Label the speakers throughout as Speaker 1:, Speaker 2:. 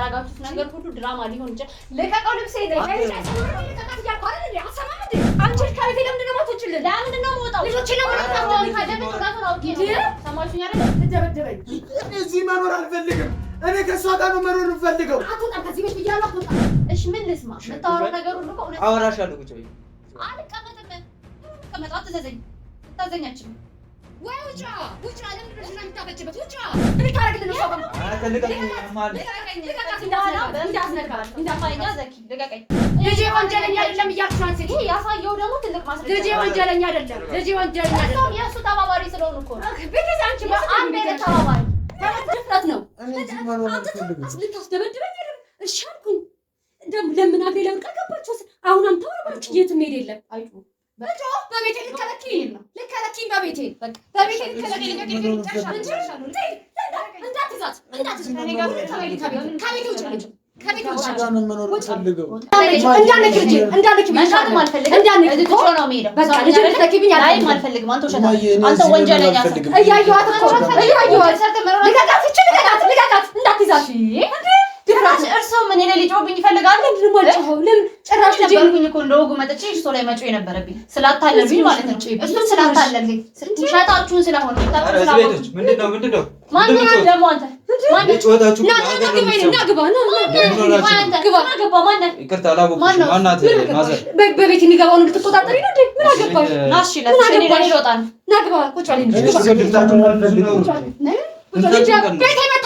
Speaker 1: ያረጋችሁት ነገር ሁሉ ድራማ ሊሆን ይችላል። ለቀቀው ልብሴ ነው ለቀቃት ያቋረ አሰማም እንዴ አንቺ ከቤቴ ለምንድን ነው የማትወጪልኝ? ለምንድን ነው የምወጣው? ልጆቼ ነው ማለት ካደም ተጋፈራ አውቄ ነው ሰማሽኝ አይደል? ትደበደበኝ።
Speaker 2: እዚህ መኖር አልፈልግም። እኔ ከሷ ጋር ነው መኖር የምፈልገው።
Speaker 1: አትወጣም ከዚህ ቤት ብያለሁ አትወጣም። እሺ ምን ልስማ? የምታወራው ነገር ሁሉ እኮ እውነት
Speaker 2: አወራሻለሁ። ቁጭ በይ።
Speaker 1: አልቀመጥም። ተቀመጥ አትዘዘኝ። ታዘኛችን ወይ ውጫ ውጫ ለምን ነው የምታፈጭበት? ውጫ ምን ታረግልኝ ነው?
Speaker 2: አትልቀኝ ማለት
Speaker 1: ልቀቃት እንዳስነካ እንዳፋኛ ዘኪ ልቀቀኝ። ልጄ ወንጀለኛ አይደለም እያልኩሽ አንቺ ያሳየው ደግሞ ትልቅ ማስረጃ ልጄ ወንጀለኛ አይደለም። ልጄ ወንጀለኛ አይደለም። የእሱ ተባባሪ ስለሆኑ እኮ ነው። ቤተሰብ አንቺ አንዴ ተባባሪ ድፍረት ነው። ልታስደበድበኝ አይደለም? እሺ አልኩኝ። ለምን አገኝ ለምን ቀገባችሁ? አሁን አምታው ባንቺ የትም ሄድ የለም አይጡ በጆ በቤቴ ልከለኪኝ ነው ልከለኪኝ በቤቴ በቃ በቤቴ ልከለኪኝ እንዳትዛት ከኔ ጋር ከቤቴ ውጭ ልጅ ከቤቴ ውጭ
Speaker 2: ነው መኖር ፈልገው
Speaker 1: እንዳንክ ልጅ እንዳንክ ቢሻል ማልፈልግ እንዳንክ ልጅ ነው የሚሄደው በቃ ልጅ ልከለኪኝ አይ ማልፈልግም አንተ ወንጀለኛ እያየኋት እኮ እያየኋት ልቀቃት እቺ ልቀቃት እንዳትዛት ድራሽ እርሶ ምን እኔ ልጆብኝ ይፈልጋል ለምን ጭራሽ ነበርኩኝ እኮ እንደወጉ መጥቼ እርሶ ላይ መጮ የነበረብኝ ስላታለልኝ ማለት ነው። እሱም ስላታለልኝ ሻታችሁን ስለሆነ
Speaker 2: ታረጋለች። ምንድነው
Speaker 1: ማን ነው ደግሞ አንተ ማን ነው ጮታችሁ? ግባ ማን ነው?
Speaker 2: ይቅርታ አላወኩሽ። ማናት ማዘር
Speaker 1: በቤት የሚገባው ነው ልትቆጣጠሪ ነው እንዴ? ምን አገባሽ? ናሽ ለኔ ልወጣ ነው። ናግባ ቁጭ በል እንጂ ቤቴ መታ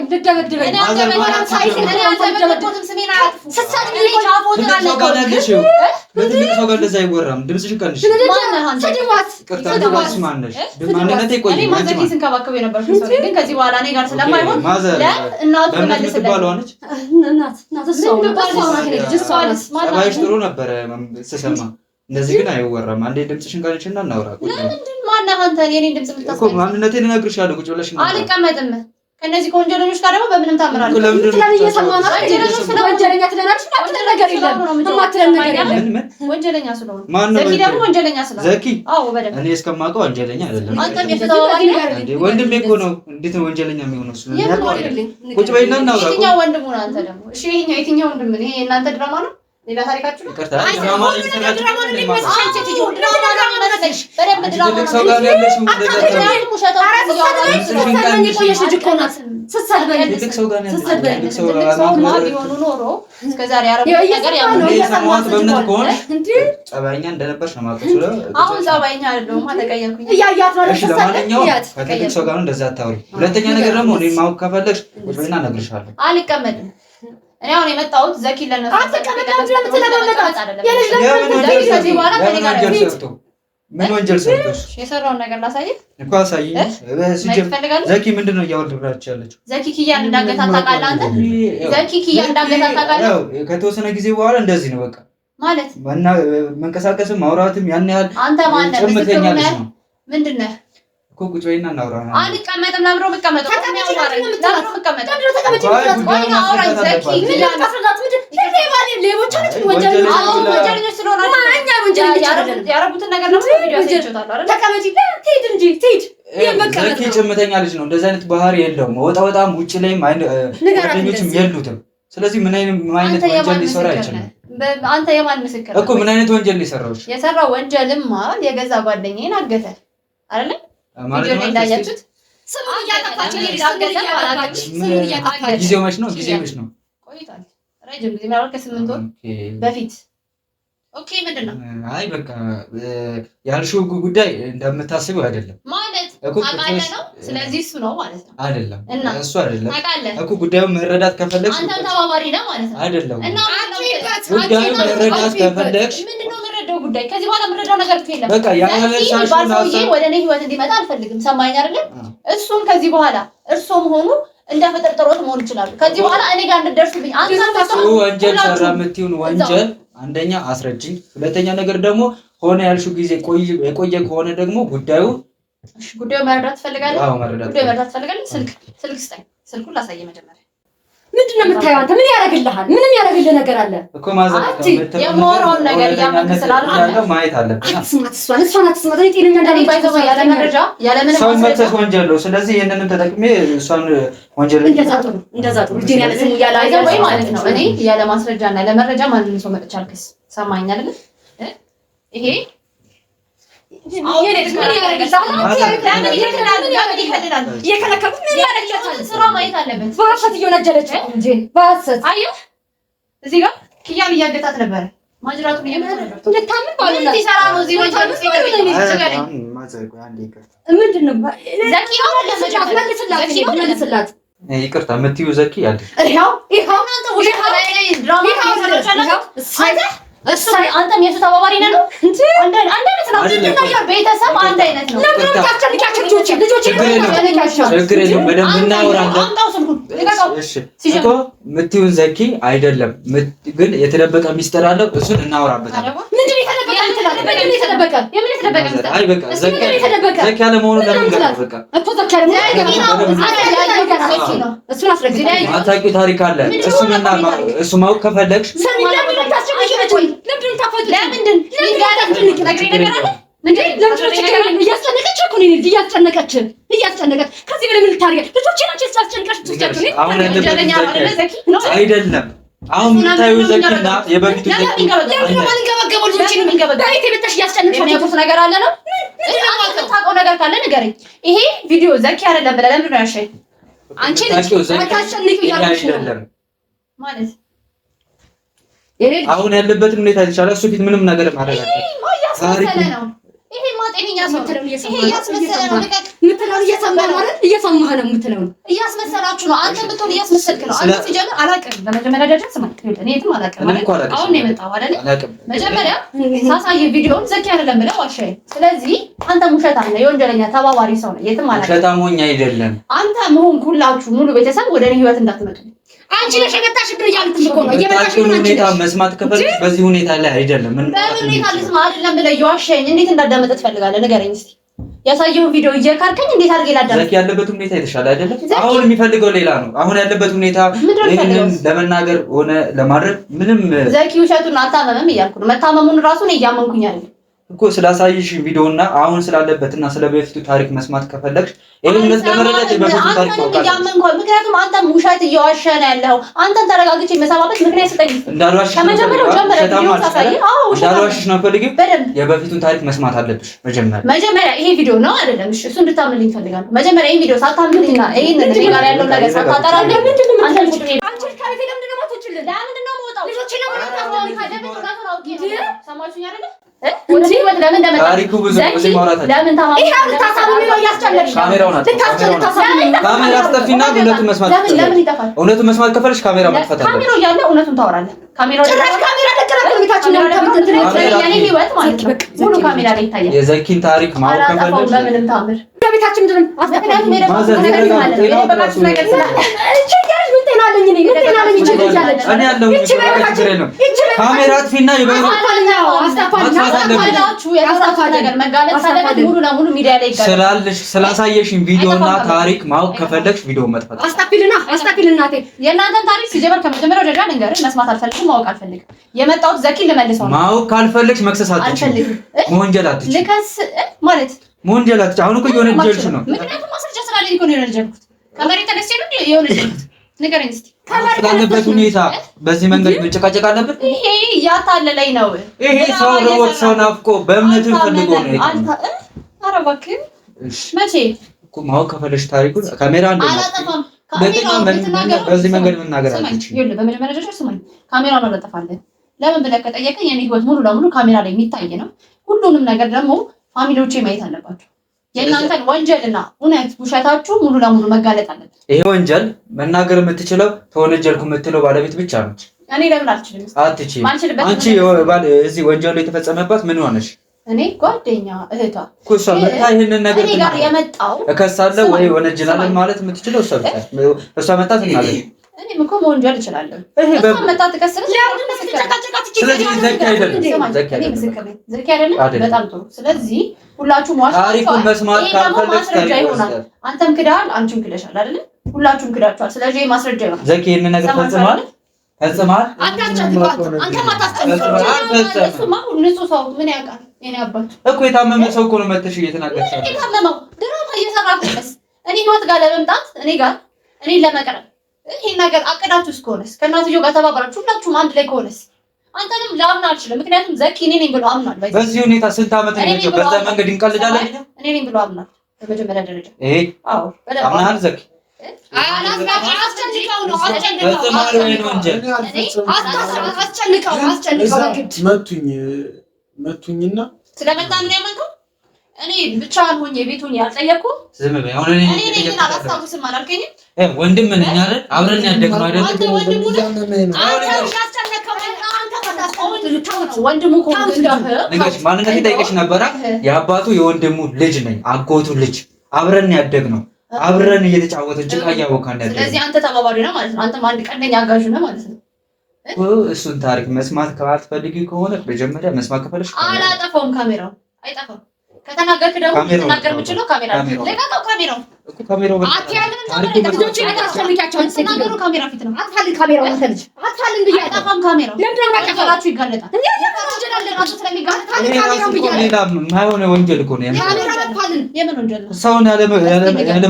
Speaker 1: ልደበድበኝ እኔ አንተ ሳይስ እኔ አንተ በደብቆትም ስሜን አጥፉ ሰሳጅ ልጅ አፎት አለሽ
Speaker 2: ለትልቅ ሰው ጋር እንደዛ አይወራም። ድምጽሽን ቀንሽ።
Speaker 1: ሰድዋት
Speaker 2: ሰድዋት ማነሽ? ማንነቴ ቆይ
Speaker 1: እኔ ማዘር ሲንከባከብ የነበርኩ ሰው ግን ከዚህ በኋላ እኔ ጋር ስለማይሆን ለእናቱ መልስልኝ። እናት ሰው
Speaker 2: ባይሽ ጥሩ ነበረ ስሰማ። እንደዚህ ግን አይወራም። አንዴ ድምጽሽን ቀንሽና እናውራ።
Speaker 1: ለምንድን ማነህ አንተ? የኔ ድምጽ ልታስቀኝ
Speaker 2: እኮ ማንነቴን እነግርሻለሁ። ቁጭ ብለሽ
Speaker 1: አልቀመጥም። ከነዚህ ከወንጀለኞች ጋር ደግሞ በምንም ታምራለህ። ስለዚህ እየሰማህ ነው። ወንጀለኞች ስለ ወንጀለኛ ትለናለሽ። ማትለን ነገር የለም። ማትለን ነገር የለም። ወንጀለኛ ስለሆነ ዘኪ ደግሞ ወንጀለኛ ስለሆነ
Speaker 2: ዘኪ
Speaker 1: አዎ፣ በደንብ
Speaker 2: እኔ እስከማውቀው ወንጀለኛ አይደለም።
Speaker 1: አንተም የተተባባሪ ነህ።
Speaker 2: ወንድሜ እኮ ነው። እንዴት ነው ወንጀለኛ የሚሆነው? እሱ ቁጭ በይና እናውራ።
Speaker 1: የትኛው ወንድሙ ነው አንተ ደግሞ? እሺ የትኛው ወንድም ነው? ይሄ የእናንተ ድራማ ነው? ሌላ ታሪካችሁ ነው?
Speaker 2: አይ ድራማ ነው። ድራማ ነው የሚመስልሽ? ድራማ ነው የሚመስልሽ? በደንብ ድራማ ነው።
Speaker 1: ሰው ጋር ያለሽ እንደዛ ነው። ሙሻታ ቢሆኑ ኖሮ እስከዛሬ ያረጉት ነገር
Speaker 2: የሰማሁት በእምነት ከሆነ ጸባይኛ እንደነበርሽ ነው የማውቀው።
Speaker 1: አሁን ጸባይኛ አይደለሁም። ተቀየርኩኝ።
Speaker 2: እሺ ለማንኛውም ከትልቅ ሰው ጋር እንደዛ አታውሪ። ሁለተኛ ነገር ደግሞ እኔ ማወቅ ከፈለግሽ ቁጭ በይና እነግርሻለሁ።
Speaker 1: አልቀመጥም። እኔ አሁን የመጣሁት ዘኪ ለነሱ
Speaker 2: ምን ወንጀል ሰርቶሽ?
Speaker 1: የሰራውን ነገር ላሳይህ
Speaker 2: እኮ አሳይኝ። ዘኪ ምንድን ነው እያወራች ያለችው?
Speaker 1: ዘኪ ኪያን እንዳገታት ታውቃለህ አንተ? ዘኪ ኪያን እንዳገታት ታውቃለህ?
Speaker 2: ከተወሰነ ጊዜ በኋላ እንደዚህ ነው በቃ
Speaker 1: ማለት
Speaker 2: መንቀሳቀስም ማውራትም ያን ያህል
Speaker 1: አንተ ማነህ?
Speaker 2: ጭምተኛ ልጅ ነው።
Speaker 1: ምንድን ነህ
Speaker 2: እኮ ቁጭ በይና እናውራ።
Speaker 1: አልቀመጥም። ለምሮ ብቀመጥ ወንጀለኞች ስለሆነ ያረጉትን ነገር ነው
Speaker 2: ዘኪ ጭምተኛ ልጅ ነው። እንደዚህ አይነት ባህሪ የለውም። ወጣም ውጭ ላይም ጓደኞችም የሉትም። ስለዚህ ምን አይነት ወንጀል ሊሰራ አይችልም።
Speaker 1: አንተ የማን ምስክር
Speaker 2: እኮ ምን አይነት ወንጀል ሊሰራው?
Speaker 1: የሰራው ወንጀልማ የገዛ ጓደኛዬን አገተ አይደለ? ቪዲዮ ላይ እንዳያችሁት ስሙን እያጠፋችሁ
Speaker 2: ጊዜው መች ነው? ጊዜው መች ነው?
Speaker 1: ቆይቷል። ረጅም ጊዜ ማለት ከ8 ወር በፊት። ኦኬ ምንድን ነው?
Speaker 2: አይ በቃ ያልሽው ጉዳይ እንደምታስቢው አይደለም
Speaker 1: ማለት ታውቃለህ ነው። ስለዚህ እሱ ነው ማለት ነው
Speaker 2: አይደለም? እሱ አይደለም
Speaker 1: ታውቃለህ።
Speaker 2: እኮ ጉዳዩን መረዳት ከፈለግሽ
Speaker 1: አንተ ተባባሪ ነህ ማለት ነው
Speaker 2: አይደለም?
Speaker 1: እና
Speaker 2: ጉዳዩን መረዳት ከፈለግሽ
Speaker 1: ምንድነው የምረዳው ጉዳይ? ከዚህ በኋላ የምረዳው ነገር የለም።
Speaker 2: በቃ
Speaker 1: ባልሰውዬ ወደ እኔ ህይወት እንዲመጣ አልፈልግም። ሰማኸኝ አይደለም? እሱም ከዚህ በኋላ እርሶም ሆኑ እንደ ፍጥርጥሮት መሆን ይችላሉ። ከዚህ በኋላ እኔ ጋር እንድትደርሱብኝ አንተ
Speaker 2: ወንጀል ሰራ የምትይውን ወንጀል አንደኛ አስረጅኝ፣ ሁለተኛ ነገር ደግሞ ሆነ ያልሽው ጊዜ የቆየ ከሆነ ደግሞ ጉዳዩ
Speaker 1: መረዳት ትፈልጋለህ?
Speaker 2: አዎ መረዳት
Speaker 1: ትፈልጋለህ? ስልክ ስጠኝ። ስልኩን ላሳየህ መጀመሪያ ምንድን ነው የምታየው አንተ? ምን ያደርግልሃል? ምንም ያደርግልህ ነገር አለ
Speaker 2: እኮ ማዘር
Speaker 3: የሞራውን ነገር ያመንክ ስላልሆነ
Speaker 2: ማየት አለብን።
Speaker 1: እሷን አትስማት። እኔ ጤነኛ እንዳለኝ ባይዘው ያለ መረጃ ያለ ምንም
Speaker 2: ሰው መተህ ወንጀል ነው። ስለዚህ ይሄንንም ተጠቅሜ እሷን ወንጀል
Speaker 1: እንደዛ ጥሩ ልጄን ያለ ስሙ ያለ
Speaker 3: አይዘው ወይ ማለት ነው። እኔ ያለ ማስረጃና ያለ መረጃ ማንንም ሰው መጥቻ አልክስ ሰማኝ አይደል? ይሄ ስራ ማየት አለበት።
Speaker 1: በሐሰት እየወነጀለች እንጂ በሐሰት
Speaker 3: አየሁ። እዚህ ጋር ኪያን እያገታት ነበረ። ማጅራቱን
Speaker 1: እንደታምን ባሉና
Speaker 3: ሲሰራ ነው እዚህ ወንጀል
Speaker 1: ምንድን ነው
Speaker 3: መልስላት።
Speaker 2: ይቅርታ የምትይው ዘኪ ያለሽ
Speaker 1: ይኸው
Speaker 3: አንተ ውሸት ላይ ድራማ አንተም የሱ ተባባሪ ነህ ነው እንዴ? አንድ አይነት ነው ቤተሰብ አንድ አይነት ነው።
Speaker 1: ለምን ታጨንቃቸው? ልጆች
Speaker 2: ችግር የለውም። በደንብ እናወራለን። እሺ እኮ የምትይውን ዘኪ አይደለም ግን የተደበቀ ሚስጥር አለው። እሱን እናወራበታለን።
Speaker 1: ምንድን ነው የተደበቀ? የምን የተደበቀ ሚስጥር?
Speaker 2: አይ በቃ ዘኪ ያለ መሆኑን ለምን ገና በቃ
Speaker 1: እኮ ዘኪ ያለ ነው። እሱን አስረግጥ።
Speaker 2: አታውቂው ታሪክ አለ። እሱ ማወቅ ከፈለግሽ አይደለም አሁን የምታዩ ዘኪና የበፊቱ
Speaker 3: ነገር አለ ነው። የምታውቀው ነገር ካለ ንገረኝ። ይሄ ቪዲዮ ዘኪ አይደለም ብለህ ለምንድን ነው ያልሽኝ? አንቺ
Speaker 2: አይደለም
Speaker 3: ማለት
Speaker 2: አሁን ያለበትን ሁኔታ የተሻለ እሱ ፊት ምንም ነገር ማድረግ
Speaker 3: ነው። ይሄ ማጤነኛ ሰው ይሄ እያስመሰለ ነው።
Speaker 1: እየሰማህ ነው የምትለው
Speaker 3: እያስመሰላችሁ ነው። አንተ ብትሆን እያስመሰልክ ነው። አንተ ሲጀምር አላውቅም። በመጀመሪያ ደረጃ ስማ፣ እኔ የትም አላውቅም ማለት አሁን ነው የመጣው አይደል? መጀመሪያ ሳሳየህ ቪዲዮውን ዘኪ አይደለም ብለህ ዋሻዬ። ስለዚህ አንተ ውሸት አለ የወንጀለኛ ተባባሪ ሰው ነው። የትም አላውቅም።
Speaker 2: ውሸታም ሆኜ አይደለም አንተ
Speaker 3: መሆን ሁላችሁ ሙሉ ቤተሰብ ወደ እኔ ህይወት እንዳትመጡ።
Speaker 1: አንቺ ነሽ የመጣሽብን እያልኩሽ እኮ ነው።
Speaker 2: የመጣሽብን ሁኔታ መስማት ከፈለግሽ በዚህ ሁኔታ ላይ አይደለም።
Speaker 3: በምን ሁኔታ ልስማ አይደለም ብለህ የዋሻኝ እንዴት እንዳዳመጠ ትፈልጋለህ? ንገረኝ እስኪ። ያሳየውን ቪዲዮ እየካርከኝ እንዴት አድርጌ ላዳመጥ?
Speaker 2: ዘኪ ያለበት ሁኔታ የተሻለ አይደለም። አሁን የሚፈልገው ሌላ ነው። አሁን ያለበት ሁኔታ ይሄንን ለመናገር ሆነ ለማድረግ ምንም
Speaker 3: ዘኪ ውሸቱን አታመመም እያልኩ ነው። መታመሙን ራሱ ነው እያመንኩኝ አይደል
Speaker 2: እኮ ስላሳይሽ ቪዲዮና አሁን ስላለበትና ስለበፊቱ ታሪክ መስማት ከፈለግሽ ይሄንን ለመረዳት በፊቱ ታሪክ ማውጣት
Speaker 3: ምክንያቱም አንተም ውሸት እየዋሸህ ነው ያለው። አንተን ተረጋግቼ የመሰማበት ምክንያት ስጠኝ።
Speaker 2: እንዳልዋሽሽ
Speaker 3: ከመጀመሪያው ጀምረህ ቪዲዮ ታሳይ።
Speaker 2: እንዳልዋሽሽ ነው ፈልጊ። የበፊቱን ታሪክ መስማት አለብሽ መጀመሪያ
Speaker 3: ይሄ ቪዲዮ ነው አይደለም? እሺ እሱ እንድታምንልኝ ፈልጋለሁ። መጀመሪያ ይሄ ቪዲዮ ሳታምንልኝና ይሄን እኔ ጋር ያለው ነገር ሳታጠራልኝ አንተ ልጅ አንቺ ከቤቴ ለምንድን ነው የምትወጪልኝ? ለምንድን ነው የምወጣው? ልጆቼ ነው ማለት ነው። ሰማችሁኝ አይደል?
Speaker 2: ታሪኩ ብዙ ማውራት ካሜራ አስጠፊና እውነቱን መስማት እውነቱን መስማት ከፈለሽ ካሜራ ማጥፋት አለ።
Speaker 3: ካሜራው እያለ እውነቱን ታወራለህ።
Speaker 2: የዘኪን ታሪክ ማወቅ ከፈለሽ
Speaker 1: ቤታችን
Speaker 2: ካሜራ አጥፊና ስላሳየሽኝ ቪዲዮና ታሪክ ማወቅ ከፈለግሽ ቪዲዮ መጥፋት
Speaker 1: አስታፊልና
Speaker 3: የእናንተን ታሪክ ሲጀምር ከመጀመሪያው ደረጃ ልንገርህ፣ መስማት አልፈልግም፣ ማወቅ አልፈልግም። የመጣሁት ዘኪን ልመልሰው ነው።
Speaker 2: ማወቅ ካልፈለግሽ መክሰስ አትችይም። መወንጀል አትችይም።
Speaker 3: ልከስ ማለት
Speaker 2: መወንጀል አትችይም። አሁን እኮ የወነጀልሽ ነው።
Speaker 3: ምክንያቱም ማስረጃ ስላለኝ እኮ ነው የወነጀልኩት። ከመሬት ተነስቼ ነው የወነጀልኩት። ንገረኝ እስኪ
Speaker 2: ስላለበት ሁኔታ በዚህ መንገድ መጨቃጨቅ አለበት።
Speaker 3: ይሄ እያታለለኝ ነው።
Speaker 2: ይሄ ሰው ሮቦት ሰው ናፍቆ በእምነቱ ፈልጎ ነው።
Speaker 3: ኧረ እባክህ መቼ
Speaker 2: እኮ ማወቅ ከፈለሽ ታሪኩን ካሜራ
Speaker 3: አላጠፋም።
Speaker 2: በዚህ መንገድ መናገር አትችይም።
Speaker 3: ይኸውልህ በመጀመሪያ ደረጃ ስማኝ፣ ካሜራውን አላጠፋለን። ለምን ብለህ ከጠየቀኝ የኔ ህይወት ሙሉ ለሙሉ ካሜራ ላይ የሚታይ ነው። ሁሉንም ነገር ደግሞ ፋሚሊዎቼ ማየት አለባቸው። የእናንተን ወንጀልና እውነት ውሸታችሁ ሙሉ ለሙሉ መጋለጥ አለበት።
Speaker 2: ይሄ ወንጀል መናገር የምትችለው ተወነጀልኩ የምትለው ባለቤት ብቻ ነች።
Speaker 3: እኔ ለምን አልችልም?
Speaker 2: አትችይም። አንቺ እዚህ ወንጀሉ የተፈጸመበት ምን ሆነሽ?
Speaker 3: እኔ ጓደኛ እህቷ
Speaker 2: ኩሳ መጣ ይሄንን ነገር
Speaker 3: ጋር የመጣው
Speaker 2: እከሳለሁ ወይ ወነጀላለን ማለት የምትችለው እሷ ብቻ። እሷ መጣ ትናለች።
Speaker 3: እኔም እኮ መወንጀል እችላለሁ። እሷ መጣ ትከስረች
Speaker 2: ስለዚህ ዘኪ አይደለም
Speaker 3: ዘኪ አይደለም። በጣም ጥሩ። ስለዚህ ሁላችሁም
Speaker 2: ታሪኩን መስማት ካልፈለግሽ
Speaker 3: ይሆናል። አንተም ክዳል፣ አንቺም ክደሻል አይደል? ሁላችሁም ክዳችኋል። ስለዚህ ማስረጃ ይሆናል።
Speaker 2: ዘኪ ይሄን ነገር ፈጽማል።
Speaker 3: አንተም አታስጨንቃት። እሱማ ንጹህ ሰው ምን ያውቃል? የኔ አባት
Speaker 2: እኮ የታመመ ሰው እኮ ነው መተሽ እየተናገርሽ ያለው።
Speaker 3: የታመመው ድራማ እየሰራኩበት እኔ ህይወት ጋር ለመምጣት እኔን ለመቅረብ ይሄን ነገር አቅዳችሁ እስከሆነስ ከእናትዮ ጋር ተባብራችሁ ሁላችሁም አንድ ላይ ከሆነስ አንተንም ላምና አልችልም። ምክንያቱም ዘኪ እኔ ነኝ ብሎ አምናል።
Speaker 2: በዚህ ሁኔታ ስንት ዓመት ነው በዛ መንገድ እንቀልዳለን?
Speaker 3: እኔ ነኝ ብሎ አምናል። በመጀመሪያ ደረጃ
Speaker 2: አዎ አምናል ዘኪ
Speaker 4: መቱኝና
Speaker 3: ስለመጣ ምን ያመንከው? እኔ ብቻዋን ሆኜ ቤቱን ያልጠየቅኩ
Speaker 2: ዝም በይ። አሁን
Speaker 3: እኔ አላስታውስም አላልከኝም?
Speaker 2: ወንድም ምን አይደል? አብረን ያደግነው አይደል?
Speaker 3: አንተ ወንድሙ
Speaker 2: ንገሽ ማንነቴ ጠይቀሽ ነበረ። የአባቱ የወንድሙ ልጅ ነኝ፣ አጎቱ ልጅ። አብረን ያደግነው አብረን እየተጫወተን ጭቃ እያቦካን ያደግነው።
Speaker 3: ስለዚህ አንተ ተባባሪ ነህ ማለት ነው። አንተም አንድ ቀንደኛ አጋዥ ነህ ማለት ነው።
Speaker 2: እሱን ታሪክ መስማት ካልፈልጊ ከሆነ መጀመሪያ መስማት ከፈለሽ
Speaker 3: አላጠፋውም። ካሜራው አይጠፋም። ከተናገርክ ደግሞ ተናገር የምችለው ካሜራ ለቃው። ካሜራው
Speaker 2: እኮ ካሜራው
Speaker 3: አትያልን ታሪክ ልጆች ያታስፈልጋቸው ተናገሩ። ካሜራ ፊት ነው። አትፈልግ ካሜራው አንተልጅ አትፈልግ ብዬ አይጠፋም። ካሜራው ለምን ማቀፈላችሁ ይጋለጣል? እኛ ወንጀል ራሱ ስለሚጋለጥ ካሜራው ብዬ
Speaker 2: ሌላ ማይሆነ ወንጀል እኮ ነው።
Speaker 3: ካሜራው አትፈልግ። የምን ወንጀል ነው?
Speaker 2: ሰውን ያለ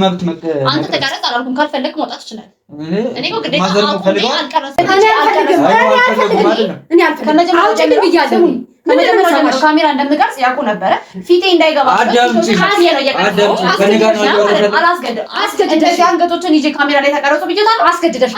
Speaker 2: መብት
Speaker 3: አንተ ተጋለጥ አላልኩም። ካልፈለክ መውጣት ይችላል። እኔ እኮ ግዴታ
Speaker 2: ማዘር ነው ፈልገው
Speaker 3: እኔ አልፈልግም። ከመጀመሪያው ጀምሮ ብያለሁ። ከመጀመሪያው ካሜራ እንደምቀርጽ ያውቁ ነበረ። ፊቴ እንዳይገባ እንደዚህ አንገቶችን ይዤ ካሜራ ላይ ተቀረጹ ብዬታል። አስገድደሽ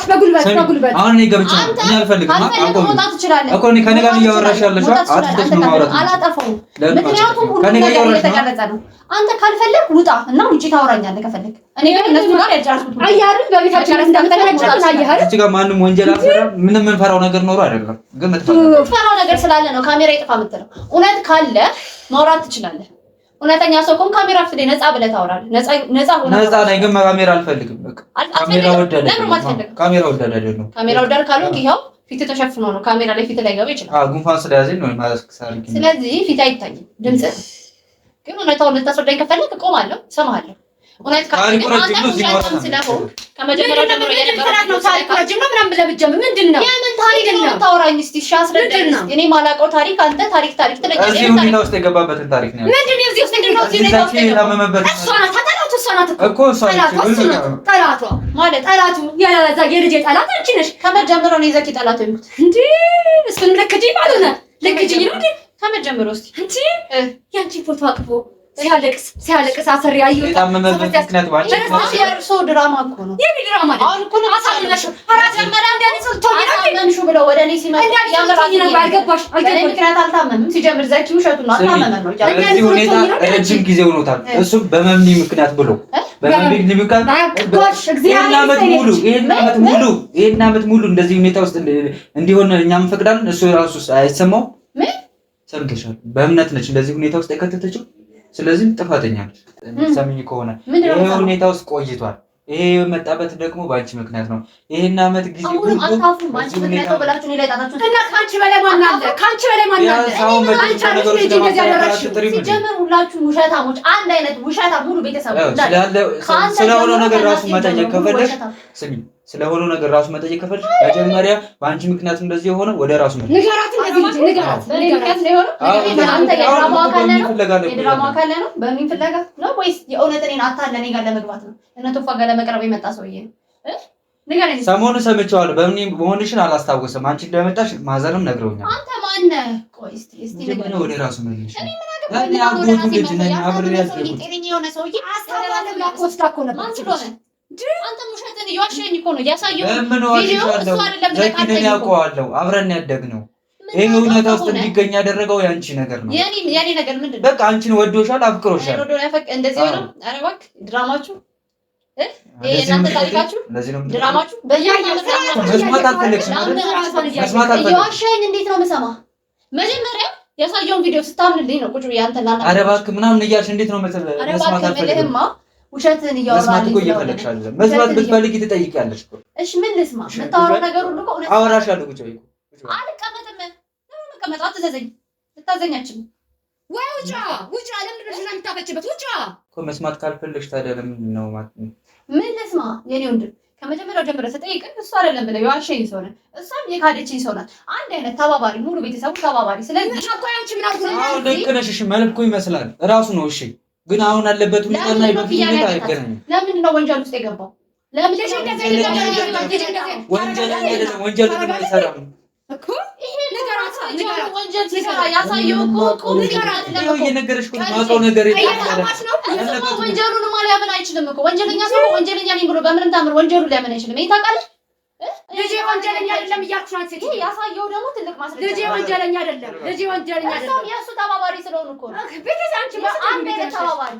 Speaker 3: በጉልበት
Speaker 2: አሁን እኔ ገብቼ እኔ አልፈልግም።
Speaker 3: መውጣት ትችላለህ
Speaker 2: እኮ እኔ ከእኔ ጋር እያወራሽ ያለሽ አትደስ ነው ማውራት።
Speaker 3: አላጠፋውም። ምክንያቱም ሁሉ ነገር እየተቀረጸ ነው። አንተ ካልፈለክ ውጣ እና ውጪ ታወራኛለህ ከፈለክ። እኔ ግን እነሱ ጋር ያጫርኩት አያርን በቤታችን እንደምትቀረጭ አያር
Speaker 2: እዚህ ጋር ማንም ወንጀል አልሰራም። ምንም የምንፈራው ነገር ኖሮ አይደለም። ግን
Speaker 3: የምትፈራው ነገር ስላለ ነው ካሜራ ይጥፋ የምትለው። እውነት ካለ ማውራት ትችላለህ። እውነተኛ ሰው ኮን ካሜራ ፊት ላይ ነፃ ብለህ ታወራለህ። ነፃ ሆነ
Speaker 2: ነፃ ነኝ፣ ግን ካሜራ አልፈልግም። በቃ ካሜራ ወደደ ካሜራ ወደደ አይደለም።
Speaker 3: ካሜራ ወደደ ካልሆንክ ይኸው ፊት ተሸፍኖ ነው ካሜራ ላይ ፊት ላይ ገባ ይችላል።
Speaker 2: ጉንፋን ስለያዘኝ ነው ማለት ሳርኪ።
Speaker 3: ስለዚህ ፊት አይታይም ድምጽ ግን እውነታውን ልታስረዳኝ ከፈለክ እቆማለሁ፣ እሰማሃለሁ። እውነት ካልሆነ ከመጀመሪያው ጀምሮ የነበረው ነው ታሪክ ረጅም ነው ምናምን ብለህ ብትጀምር ምንድን ነው የምን ታሪክ ነው ታወራኝ? እስቲ እሺ አስረዳኝ። እኔ ማላውቀው ታሪክ አንተ ታሪክ ትለኛለህ።
Speaker 2: እዚህ ሁኔታ ውስጥ የገባበትን ታሪክ ነው
Speaker 3: ምንድን ነው? እዚህ ውስጥ ምንድን ነው? እዚህ ሁኔታ ውስጥ የገባበት እሷ ናት። እሷ ናት እኮ ጠላቷ ማለት ጠላቱ ያለዛ የልጄ ጠላት አንቺ ነሽ። ከመጀመሪያው ነው ዘኪ ጠላቱ ይሙት እንዴ? እሱን ለክጂ ማለት ነው ለክጂ ነው እንዴ? ከመጀመሪያው እስቲ እንዴ ያንቺ ፎቶ አቅፎ ሲያለቅስ አሰሪ ያየው
Speaker 2: የታመመበት ምክንያት ባንቺ
Speaker 3: የእርሶ ድራማ እኮ ነው። የኔ ድራማ ነው። አሁን እኮ ነው አሳልነሽ አራስ መራ እንደኔ ታመምሽ ብለው ወደ እኔ ሲመጣ ያመጣኝ ነው። አልገባሽ ምክንያት አልታመምም። ሲጀምር ዘኪ ውሸቱን ነው አልታመመም ነው።
Speaker 2: እዚህ ሁኔታ ረጅም ጊዜ ሆኖታል። እሱም በመምኒ ምክንያት ብሎ በመምኒ ምክንያት ይሄን ዓመት ሙሉ እንደዚህ ሁኔታ ውስጥ እንዲሆን እኛም ፈቅዳለን። እሱ ራሱ አይሰማው ሰምተሻል። በእምነት ነች እንደዚህ ሁኔታ ውስጥ የከተተችው። ስለዚህ ጥፋተኛ ነች። ሰምኝ ከሆነ ይሄ ሁኔታ ውስጥ ቆይቷል። ይሄ የመጣበት ደግሞ ባንቺ ምክንያት ነው። ይሄን ዓመት ጊዜ ሁሉ
Speaker 3: አጣፉ ባንቺ ምክንያት ነው ብላችሁ ነው ላይጣታችሁ እና ካንቺ በላይ ማን አለ? ካንቺ በላይ ማን አለ? ሲጀመር ሁላችሁ ውሸታሞች፣ አንድ አይነት ውሸታ ሙሉ ቤተሰብ
Speaker 2: ስለሆነው ነገር ራሱ መጠየቅ ከፈለሽ ስሚ፣ ስለሆነው ነገር ራሱ መጠየቅ ከፈለሽ መጀመሪያ በአንቺ ምክንያት እንደዚህ የሆነ ወደ ራሱ
Speaker 3: ንገራት። እንደዚህ ንገራት። በምክንያት ነው የሆነው። አንተ የድራማ አካል ነው። የድራማ አካል ነው። በምን ፍለጋ ነው? ወይስ የእውነት እኔን አታለ እኔ ጋር ለመግባት ነው? እነ ቶፋ ጋር ለመቅረብ የመጣ ሰውዬ ነው። ንገረኝ።
Speaker 2: ሰሞኑን ሰምቼዋለሁ። በምን መሆንሽን አላስታወስም። አንቺ እንደመጣሽ ማዘርም ነግረውኛል።
Speaker 3: አንተ ማን ነህ? ቆይ እስቲ
Speaker 2: ንገረኝ። ወደ ራሱ መልሽ።
Speaker 3: እኔ ምን አገባኝ? አጎቱ ልጅ ነኝ። አብሬ ያስገቡ ጤነኛ የሆነ ሰውዬ አስተባባለ ላቆስታ እኮ ነበር። ማን ስለሆነ አንተ ሙሸትን እየዋሸኝ እኮ ነው ያሳየው ቪዲዮ። እሱ አይደለም ለካንተ
Speaker 2: ያውቀዋለሁ። አብረን ያደግነው ይሄ ሁኔታ ውስጥ እንዲገኝ ያደረገው ያንቺ ነገር ነው።
Speaker 3: የኔ ነገር ምንድን ነው?
Speaker 2: በቃ አንቺን ወዶሻል፣ አፍቅሮሻል።
Speaker 3: ወዶ ያፈቅ እንደዚህ ሆነ። ኧረ እባክህ ድራማችሁ የእናንተ ታሪካችሁ ድራማችሁ
Speaker 2: መስማት አልፈለግሽም።
Speaker 3: እየዋሸኝ እንዴት ነው የምሰማ? መጀመሪያ ያሳየውን ቪዲዮ ስታምንልኝ ነው ቁጭ ብዬ አንተ እና
Speaker 2: ኧረ እባክህ ምናምን እያልሽ እንዴት ነው መስማት አልፈለግሽም?
Speaker 1: ውሸትን እያወራልኝ
Speaker 2: ነው። እየፈለግሽ አይደለም። መስማት ብትፈልጊ ትጠይቂያለሽ እኮ።
Speaker 1: እሺ ምን ልስማ? የምታወራው ነገር ሁሉ እኮ እውነት
Speaker 2: አወራሻለሁ። ቁጭ በይ።
Speaker 1: አልቀመጥም። ለምን መቀመጥ? አትዘዘኝ። ልታዘኛችን ወይ ውጫ ውጫ። ለምን ነው የምታፈጭበት? ውጫ
Speaker 2: እኮ መስማት ካልፈለግሽ ታዲያ ለምንድን ነው ማለት ነው?
Speaker 1: ምን ልስማ? የኔ ወንድም ከመጀመሪያው ጀምሮ ስጠይቅህ እሱ አይደለም ብለህ የዋሸኝ ሰው ነህ። እሷም የካደችኝ ሰው ናት። አንድ አይነት ተባባሪ፣ ሙሉ ቤተሰቡ ተባባሪ። ስለዚህ አቆያንቺ ምን አድርጎ ነው?
Speaker 2: አዎ ልክ ነሽ። እሺ መልኩ ይመስላል እራሱ ነው። እሺ ግን አሁን አለበት ሁኔታና የበፊት ሁኔታ አይገናኝም።
Speaker 1: ለምንድን ነው ወንጀል ውስጥ የገባው? ለምን
Speaker 2: ወንጀል አይሰራም
Speaker 1: እኮ ይሄ ነገር አሳየው። ወንጀል ሲሰራ ያሳየው እኮ ንገራት።
Speaker 2: እየነገረሽ እኮ ማውቀው ነገር
Speaker 1: የለም። ወንጀሉን ሊያምን አይችልም እኮ ወንጀለኛ ሰው ወንጀለኛ ነኝ ብሎ በምንም ታምር ወንጀሉን ሊያምን አይችልም። ይሄ ታውቃለህ። ልጄ ወንጀለኛ አይደለም እያልኩሽ ነው። አንቺ ያሳየው ደግሞ ትልቅ ማስረጃ። ልጄ ወንጀለኛ አይደለም። ልጄ ወንጀለኛ አይደለም። የእሱ ተባባሪ ስለሆነ እኮ ነው። ቤተሰብ አንቺ አንድ አይነት ተባባሪ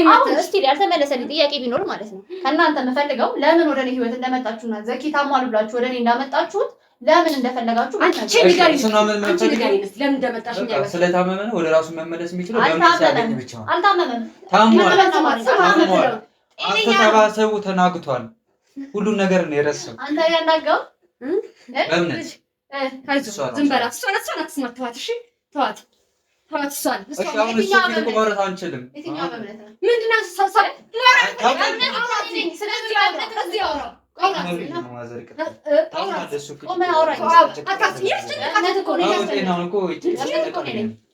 Speaker 1: አሁን እስቲ ያልተመለሰልኝ ጥያቄ ቢኖር ማለት ነው ከእናንተ የምፈልገው ለምን ወደ እኔ ህይወት እንደመጣችሁና ዘኪ ታሟል ብላችሁ ወደ እኔ እንዳመጣችሁት ለምን እንደፈለጋችሁ
Speaker 2: አንቺ ንገሪኝ። ለምን እንደመጣሽ ስለታመመ ነው ወደ ራሱ መመለስ የሚችለው። ለምን ሲያገኝ ብቻ
Speaker 1: አልታመመም።
Speaker 2: ታሟል። አስተሳሰቡ ተናግቷል። ሁሉን ነገር ነው የረሳው።
Speaker 1: አንተ ያናገው
Speaker 2: በእምነት
Speaker 3: ዝም በላት። እሷን አትስማት። ተዋት። እሺ ተዋት። እሷን
Speaker 2: አሁን እሱ ፊት ማውራት አንችልም።
Speaker 3: ምንድን ነው ሰብሰብ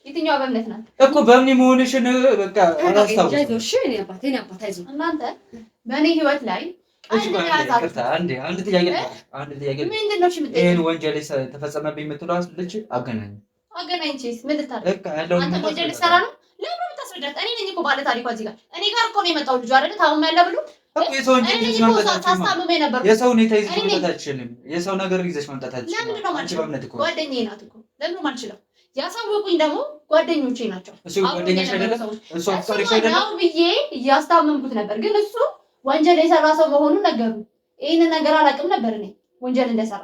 Speaker 1: የትኛው በእምነት ናት
Speaker 2: እኮ በምን መሆንሽን በቃ
Speaker 1: እናንተ በእኔ ህይወት ላይ
Speaker 2: አንድ ጥያቄ ይህን ወንጀል ተፈጸመብኝ የምትለው ልጅ
Speaker 1: አገናኝቼስ ምን ልታደርግ አንተ ወንጀል ልትሰራ ነው? ለምን የምታስረዳት? እኔ ነኝ እኮ ባለ ታሪኳ እዚህ ጋር እኔ ጋር እኮ ነው የመጣው ልጁ አይደል? ታውም ያለ ብሎ
Speaker 2: የሰው ሁኔታ ይዘሽ መምጣት አትችልም። የሰው ነገር ይዘሽ መምጣት አትችልም። አንቺ በእምነት እኮ
Speaker 1: ጓደኛዬ ናት እኮ ለምን አልችልም? ያሳወቁኝ ደግሞ ጓደኞቼ ናቸው።
Speaker 2: እሱ ጓደኛሽ አይደለም? እሱ አፍቃሪሽ አይደለም?
Speaker 1: ነው ብዬ እያስታመምኩት ነበር፣ ግን እሱ ወንጀል የሰራ ሰው መሆኑን ነገሩ። ይሄን ነገር አላውቅም ነበር እኔ ወንጀል እንደሰራ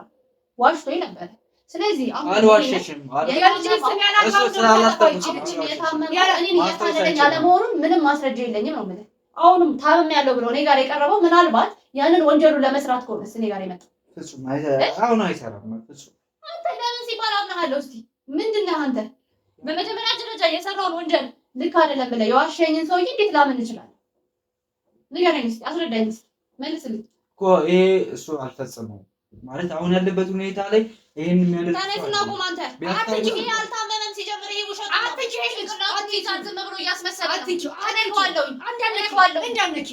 Speaker 1: ዋሽቶኝ ነበር። ስለዚህ
Speaker 2: አልዋሸሽም
Speaker 1: አለመሆኑን ምንም ማስረጃ የለኝም ነው የምልህ። አሁንም ታመም ያለው ብሎ እኔ ጋር የቀረበው ምናልባት ያንን ወንጀሉን ለመስራት ከሆነስ እኔ ጋር የመጣው
Speaker 2: አሁን አይሰራም።
Speaker 1: አንተ ለምን ሲባል አምናለሁ። እስኪ ምንድን ነህ አንተ? በመጀመሪያ ደረጃ የሰራውን ወንጀል ልክ አይደለም ብለህ የዋሸኝን ሰውዬ እንዴት ላምን እችላለሁ? ንገረኝ እስኪ፣ አስረዳኝ እስኪ፣ መልስልኝ
Speaker 2: እኮ ይሄ እሱ አልፈጸመውም ማለት አሁን ያለበት ሁኔታ ላይ ይሄን የሚያደርግ
Speaker 1: ታነስና ቁም አንተ አትጂ አልታመመም። ሲጀምር ይሄ ውሸት አትጂ ዝም ብሎ እያስመሰለ አትጂ እንዳንክ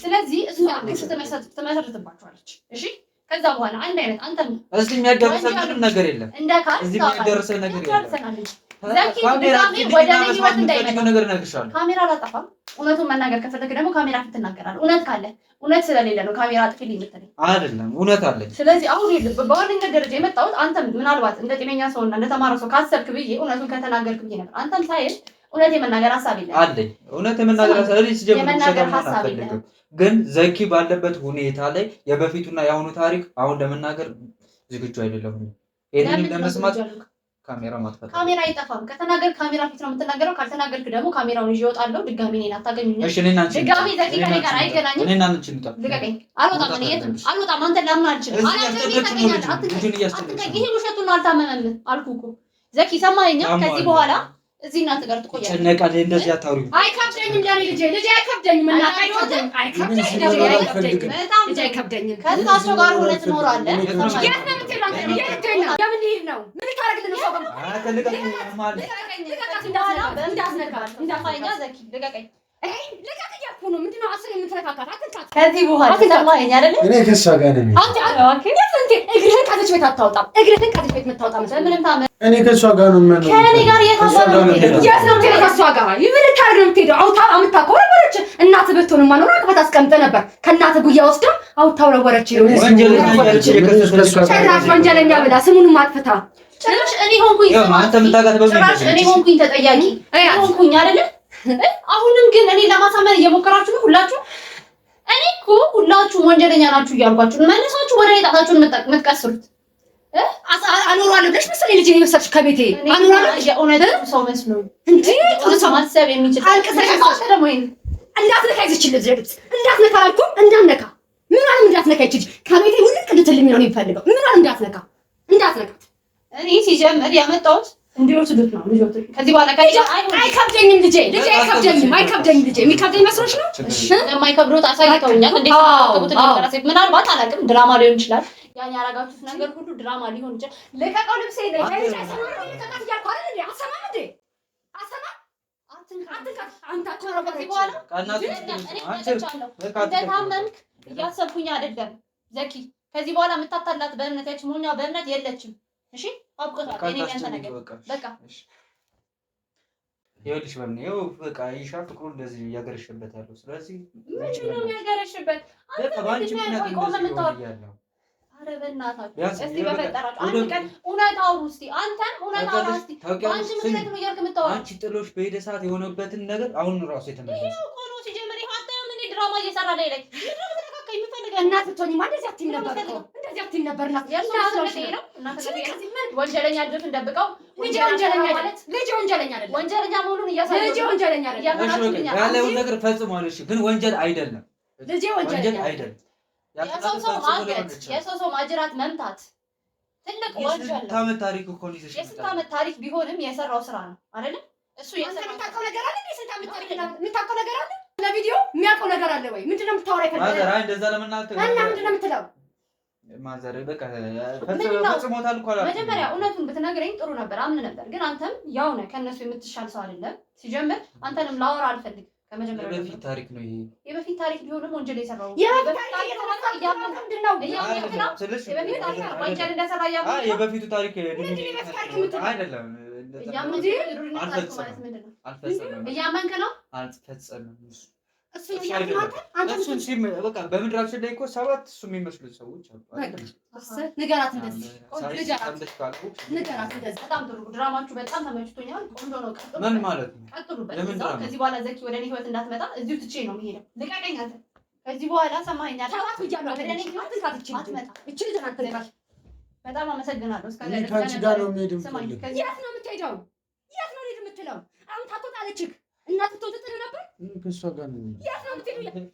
Speaker 1: ስለዚህ እሱ ትመሰርትባቸዋለች። እሺ ከዛ በኋላ አንድ አይነት አንተም
Speaker 2: እዚህ የሚያደርሰ ምንም ነገር የለም። እዚህ የሚያደርሰ ነገር የለም።
Speaker 1: ካሜራ አላጠፋም። እውነቱን መናገር ከፈለክ ደግሞ ካሜራ ፊት ትናገራለህ። እውነት ካለ እውነት ስለሌለ ነው ካሜራ አጥፊልኝ የምትለኝ
Speaker 2: አይደለም። እውነት አለኝ።
Speaker 1: ስለዚህ አሁን በዋነኝነት ደረጃ የመጣሁት አንተም ምናልባት እንደ ጤነኛ ሰውና እንደ ተማረ ሰው ካሰብክ ብዬ እውነቱን ከተናገርክ ብዬ ነበር። አንተም ሳይል እውነት የመናገር ሀሳብ የለም
Speaker 2: አለኝ። እውነት የመናገር ሀሳብ የለም። ግን ዘኪ ባለበት ሁኔታ ላይ የበፊቱና የአሁኑ ታሪክ አሁን ለመናገር ዝግጁ አይደለሁም። ይሄንን ለመስማት ካሜራ ማጥፋት
Speaker 1: ካሜራ አይጠፋም። ከተናገር ካሜራ ፊት ነው የምትናገረው። ካልተናገርክ ደግሞ ካሜራውን ይዤ እወጣለሁ። ድጋሚ እኔን አታገኙኝም።
Speaker 2: እሺ እኔና አንቺ
Speaker 1: ድጋሚ ዘኪ ከኔ ጋር አይገናኝም።
Speaker 2: እኔና አንቺ እንጣ
Speaker 1: ልቀቀኝ። አልወጣም። እኔ የትም አልወጣም። አንተ ለምን አልችልም? ይሄ ውሸቱን ነው። አልታመመም አልኩህ እኮ ዘኪ። ሰማኸኝ? ከዚህ በኋላ እዚህ እናንተ ጋር ትቆያለህ።
Speaker 2: ጨነቃል። እንደዚህ አታውሪው።
Speaker 1: አይከብደኝም። ዳኒ ልጄ አይከብደኝም። እና አይከብደኝም። ከእሳቸው ጋር ሆነህ ትኖራለህ። ከዚህ በኋላ ሰማኸኝ አይደለ?
Speaker 4: እኔ ከእሷ ጋር ነኝ።
Speaker 1: እግርህን ከዚች ቤት አታውጣም። እግርህን ከዚች ቤት የምታወጣም ምንም ታመ
Speaker 4: እኔ ከእሷ ጋር ነው የምሄደው።
Speaker 1: ከእኔ ጋር የታሰበ ነው የምትሄደው። የት ነው የምትሄደው? ከእሷ ጋር ምን ልታደርግ ነው የምትሄደው? አውታ አምታውቀው ወረወረች። እናትህ ብትሆን ማን ነው አቅበት አስቀምጠህ ነበር። ከእናትህ ጉያ ወስዳ አውታ ወረወረች። ጭራሽ ወንጀለኛ ብላ ስሙንም አጥፍታ ጭራሽ እኔ ሆንኩኝ ተጠያቂ ሆንኩኝ አይደለ? አሁንም ግን እኔ ለማሳመን እየሞከራችሁ ነው ሁላችሁ። እኔ እኮ ሁላችሁም ወንጀለኛ ናችሁ እያልኳችሁ መልሳችሁ ወደ እኔ ጣታችሁን የምትቀስሩት አኖራለሁ ብለሽ መሰለኝ ልጄ የወሰድሽ ከቤቴ አኖራለሁ። የእውነት ሰው መስሎኝ እንዴ ሰው ማሰብ የሚችል አልቀሰሽ ደግሞ እንዳትነካ ይዝችል ልጅ እንዳትነካ አልኩህ። እንዳትነካ ምንም እንዳትነካ ይችል ከቤቴ ውልቅ እንድትልኝ ነው የሚፈልገው። ምንም እንዳትነካ
Speaker 3: እኔ ሲጀምር ያመጣሁት እንዲወስዱት ነው ልጆቹ። ከዚህ በኋላ
Speaker 1: አይከብደኝም ልጄ አይከብደኝም ልጄ። የሚከብደኝ መስሎሽ ነው? እሺ
Speaker 3: እንደማይከብዶት አሳይተውኛል። እንዴት አቀቡት እንደራሴ ምናልባት አላውቅም፣ ድራማ ሊሆን ይችላል። ያን ያረጋችሁት ነገር ሁሉ ድራማ ሊሆን ይችላል። ለቀቀው ልብሴ ነው ልጅ አይሰማም እንዴ? ተቃት ያልኩ አይደል እንዴ? አሰማም እንዴ? አሰማም አንተ ከዚህ በኋላ እንደታመምክ እያሰብኩኝ አይደለም ዘኪ። ከዚህ በኋላ የምታታላት በእምነት ያች ሞኛ በእምነት የለችም። እሺ አብቆታል። እኔ ያንተ ነገር በቃ
Speaker 2: ይኸውልሽ በእኔው በቃ ይሻ ፍቅሩ እንደዚህ እያገረሽበት ያለው። ስለዚህ
Speaker 3: ምን ነው የሚያገረሽበት? አንተ ባንቺ ምክንያት ቆመ የምታወራው። ኧረ በእናታችሁ እስቲ በፈጠራችሁ አንድ ቀን እውነት አውሩ እስቲ። አንተን እውነት አውራ እስቲ። አንቺ ምክንያት ነው እያልክ የምታወራው።
Speaker 2: አንቺ ጥሎሽ በሄደ ሰዓት የሆነበትን ነገር አሁን ራሱ የተመለሰ
Speaker 3: ይሄው እኮ ነው ሲጀምር። ይሄ አታየውም እንዴ ድራማ እየሰራ ላይ የምፈልገው
Speaker 1: እናት ትሆኚ ማለት እንደዚህ አትይም ነበር እኮ እንደዚህ አትይም ነበር። እናት
Speaker 3: ወንጀለኛ ልጅ እንደብቀው
Speaker 1: ልጅ ወንጀለኛ ማለት ልጅ ወንጀለኛ አይደለም።
Speaker 3: ወንጀለኛ መሆኑን እያሳየው ልጅ ወንጀለኛ አይደለም።
Speaker 2: ያለውን ነገር ፈጽሟል። እሺ ግን ወንጀል አይደለም።
Speaker 1: ልጅ ወንጀለኛ
Speaker 2: አይደለም።
Speaker 3: የሰው ሰው ማገት፣ የሰው ሰው ማጅራት መምታት ትልቅ ወንጀል ነው።
Speaker 2: የስንት ታሪክ እኮ ነው ይዘሽ
Speaker 3: የስንት ዓመት ታሪክ ቢሆንም የሰራው ስራ ነው አይደለም? እሱ
Speaker 1: የሰራው ነገር አለ። የስንት ዓመት ታሪክ የምታውቀው ነገር አለ። ለቪዲዮ የሚያውቀው ነገር አለ ወይ? ምንድነው የምታወራው? ይፈልጋል
Speaker 2: ማዘር አይ እንደዛ ለምን አልተ
Speaker 1: እና ምንድነው የምትለው?
Speaker 2: ማዘር በቃ ፈጽሞታል እኮ አላ
Speaker 3: መጀመሪያ እውነቱን ብትነግረኝ ጥሩ ነበር፣ አምን ነበር። ግን አንተም ያው ነህ፣ ከነሱ የምትሻል ሰው አይደለም። ሲጀምር አንተንም ላወራ አልፈልግም። ከመጀመሪያ
Speaker 2: የበፊት ታሪክ ነው ይሄ።
Speaker 3: የበፊት ታሪክ ቢሆንም ወንጀል የሰራው
Speaker 1: የበፊት ታሪክ ምንድነው?
Speaker 3: ወንጀል እንደሰራ
Speaker 2: የበፊቱ ታሪክ አይደለም።
Speaker 3: እያመንክ ነው?
Speaker 2: አልፈጸምም። በቃ በምድራችን ላይ እኮ 7 እሱ የሚመስሉ ሰዎች አሉ።
Speaker 1: ንገራት እንደዚህ
Speaker 3: በጣም ጥሩ ድራማችሁ በጣም ተመችቶኛል። ቆንጆ ነው።
Speaker 2: ምን ማለት ነው?
Speaker 3: ቀጥሉበት። ከዚህ በኋላ ዘኪ ወደ እኔ ህይወት እንዳትመጣ እዚሁ ትቼ ነው የምሄደው። ልቀቀኝ አንተ። ከዚህ በኋላ ሰማኸኝ አይደል? በጣም አመሰግናለሁ።
Speaker 4: ከአንቺ ጋር ነው የምሄድ።
Speaker 1: የት ነው የምትሄደው? የት ነው የምትለው? አሁን ታቶጣለችህ። እናት ትወጥጥ ነበር።
Speaker 4: ከእሷ ጋር ነው
Speaker 1: የት ነው የምትሄደው?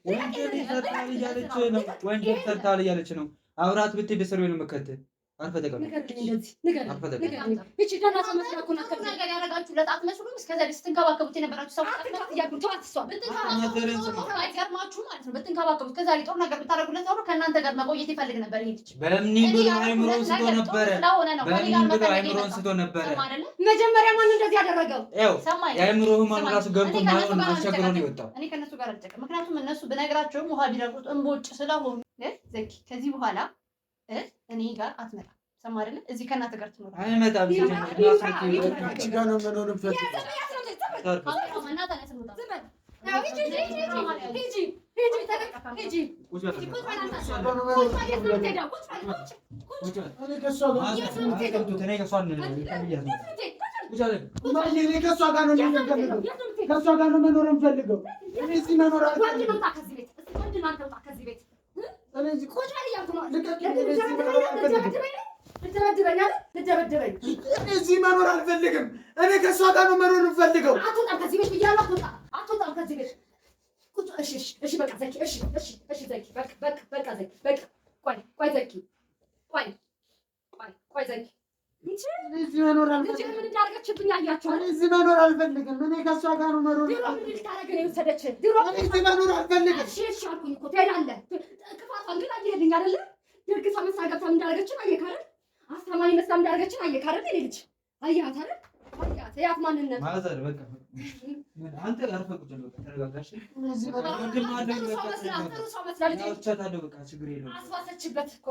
Speaker 2: ወንጀል ሰርታል እያለች ነው። አብራት ብትሄድ እስር ቤት ነው የምከትህ። አርፈ ተቀመጥ።
Speaker 1: እቺ ደህና ሰው መስላ እኮ ናት።
Speaker 3: ነገር ያደረጋችሁለት አትመስሉም? እስከዛ ስትንከባከቡት የነበራችሁ ሰው አይገርማችሁ ማለት ነው። ብትንከባከቡት ከዛ ጦር ነገር ብታደርጉለት ኖሮ ከእናንተ ጋር መቆየት ይፈልግ ነበር። ይሄ ልጅ
Speaker 2: በምን ብሎ አይምሮን ስቶ ነበረ። በምን ብሎ አይምሮን ስቶ ነበረ።
Speaker 1: መጀመሪያ ማን እንደዚህ ያደረገው?
Speaker 2: የአይምሮ ህመም ራሱ ገብቶ ማይሆን አስቸግሮ ነው የወጣው።
Speaker 3: እኔ ከእነሱ ጋር አልጨቅም። ምክንያቱም እነሱ ብነግራቸውም ውሃ ቢረግጡት እንቦጭ ስለሆኑ ዘኪ ከዚህ በኋላ እኔ ጋር አትመጣም። ሰማ አይደለ? እዚህ ከእናንተ ጋር ትኖር
Speaker 2: አይመጣም።
Speaker 4: ጋር ነው መኖር ፈልግ እዚህ መኖር አልፈልግም። እኔ ከእሷ ጋር ነው መኖር የምፈልገው።
Speaker 1: አትወጣም ከዚህ ቤት ብያለሁ። አትወጣም ከዚህ ቤት። እሺ በቃ ዘኪ። እሺ ዘኪ በቃ ዘኪ በቃ ቆይ ዘኪ ቆይ ዘኪ
Speaker 4: እዚህ መኖር አልፈልግም።
Speaker 1: ምን እንዳደረገችብኝ አያችሁ?
Speaker 4: እዚህ መኖር አልፈልግም። እኔ ከእሷ ጋር ነው መኖር
Speaker 1: ድሮ ምን ልታደርግ ነው የወሰደችህ? ድሮ
Speaker 4: እዚህ መኖር አልፈልግም።
Speaker 1: እሺ አልኩኝ እኮ ትሄዳለህ። ክፋቷን ግን አየህልኝ አይደለ? ድርግሳ መስላ ገብታ ምን እንዳደረገችን አየህ አይደል? አስተማሪ መስላ ምን እንዳደረገችን አየህ አይደል? እኔ ልጅ አየሃት አይደል? አያት ማንነት
Speaker 2: ማዘር በቃ አንተ አርፈህ ቁጭ በል። ተረጋጋሽ።
Speaker 1: አስባሰችበት እኮ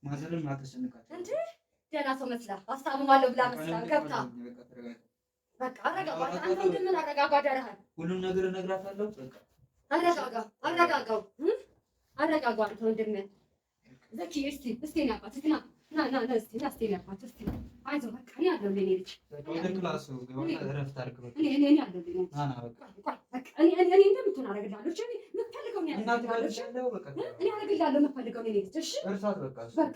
Speaker 2: ማዘርም አትጨነቃት
Speaker 1: እንዴ? ደህና ሰው መስላ አስታምማለሁ ብላ መስላ ገብታ በቃ አረጋጋ። አንተ እንደምን አረጋጋ ደረሃል።
Speaker 2: ሁሉም ነገር እነግራታለሁ። በቃ
Speaker 1: አረጋጋው አንተ ወንድሜ ዘኪ። እስቲ ና አባት እስቲ ና እስቲ አባት እስቲ አይዞህ በቃ እኔ አለሁ ልጅ
Speaker 2: ወደ ክላሱ ገባና እረፍት አድርግ። በቃ
Speaker 1: እኔ አለሁ ልጅ በቃ እኔ እንደምትሆን አደርግልሃለሁ። እሺ የምትፈልገው እኔ አደርግልሃለሁ። በቃ እኔ አደርግልሃለሁ የምትፈልገው እኔ ልጅ። እሺ እርሳት በቃ በቃ